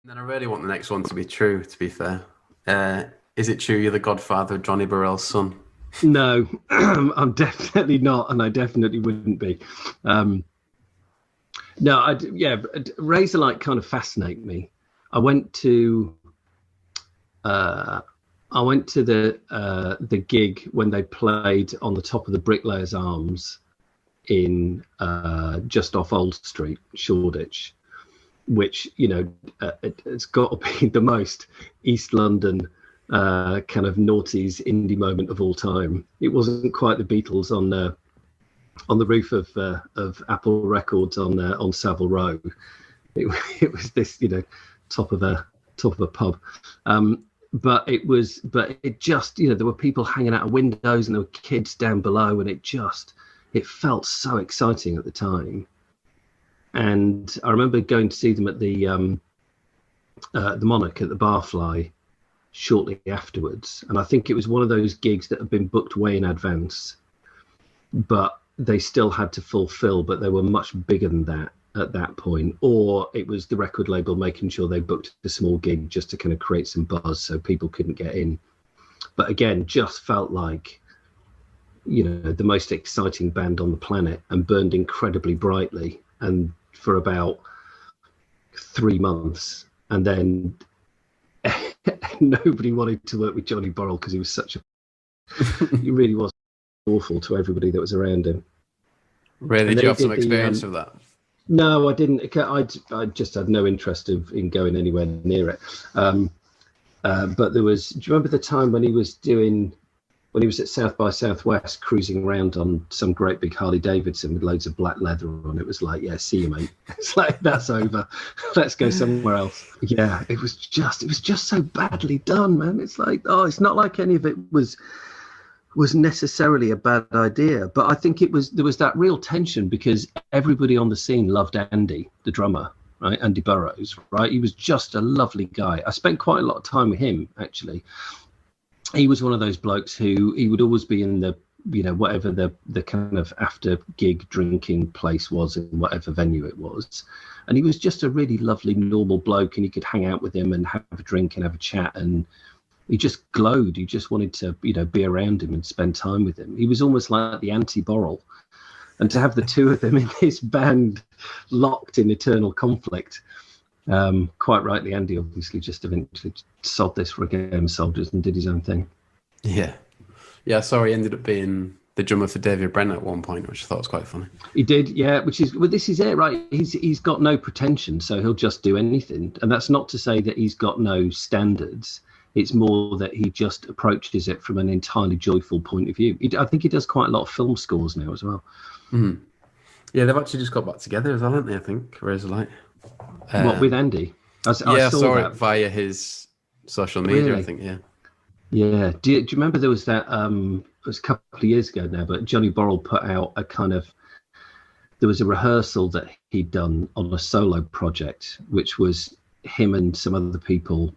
Then I really want the next one to be true, to be fair. Is it true you're the godfather of Johnny Burrell's son? No, I'm definitely not, and I definitely wouldn't be. No, yeah, Razorlight kind of fascinate me. I went to uh, I went to the gig when they played on the top of the Bricklayers Arms in just off Old Street, Shoreditch, which it's got to be the most East London kind of noughties indie moment of all time. It wasn't quite the Beatles on the roof of Apple Records on Savile Row. It was this top of a pub. But it just there were people hanging out of windows and there were kids down below, and it felt so exciting at the time. And I remember going to see them at the Monarch at the Barfly shortly afterwards, and I think it was one of those gigs that had been booked way in advance, but they still had to fulfill, but they were much bigger than that at that point, or it was the record label making sure they booked a small gig just to kind of create some buzz so people couldn't get in. But again, just felt like the most exciting band on the planet, and burned incredibly brightly and for about 3 months, and then nobody wanted to work with Johnny Burrell because he was he really was awful to everybody that was around him. Really? Did you have some experience of that? No, I didn't. I just had no interest in going anywhere near it. But do you remember the time when he was at South by Southwest, cruising around on some great big Harley Davidson with loads of black leather on? It was like, yeah, see you, mate. It's like, that's over. Let's go somewhere else. Yeah, it was just so badly done, man. It's like, it's not like any of it was necessarily a bad idea, but I think there was that real tension because everybody on the scene loved Andy, the drummer, right? Andy Burrows, right? He was just a lovely guy. I spent quite a lot of time with him, actually. He was one of those blokes who he would always be in the whatever the kind of after gig drinking place was in whatever venue it was, and he was just a really lovely normal bloke, and you could hang out with him and have a drink and have a chat, and he just glowed. You just wanted to be around him and spend time with him. He was almost like the anti-Borrell, and to have the two of them in this band locked in eternal conflict. Quite rightly, Andy obviously just eventually sold this for a game of soldiers and did his own thing. Yeah. Sorry, he ended up being the drummer for David Brent at one point, which I thought was quite funny. He did, yeah. This is it, right? He's got no pretension, so he'll just do anything, and that's not to say that he's got no standards. It's more that he just approaches it from an entirely joyful point of view. I think he does quite a lot of film scores now as well. Mm-hmm. Yeah, they've actually just got back together as well, haven't they? I think Razorlight. What, with Andy? I saw it via his social media. Really? I think, yeah. Yeah. Do you remember there was that? It was a couple of years ago now, but Johnny Burrell put out there was a rehearsal that he'd done on a solo project, which was him and some other people,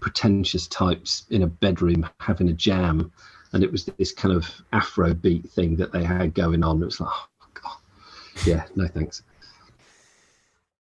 pretentious types in a bedroom having a jam, and it was this kind of Afro beat thing that they had going on. It was like, oh God, yeah, no thanks.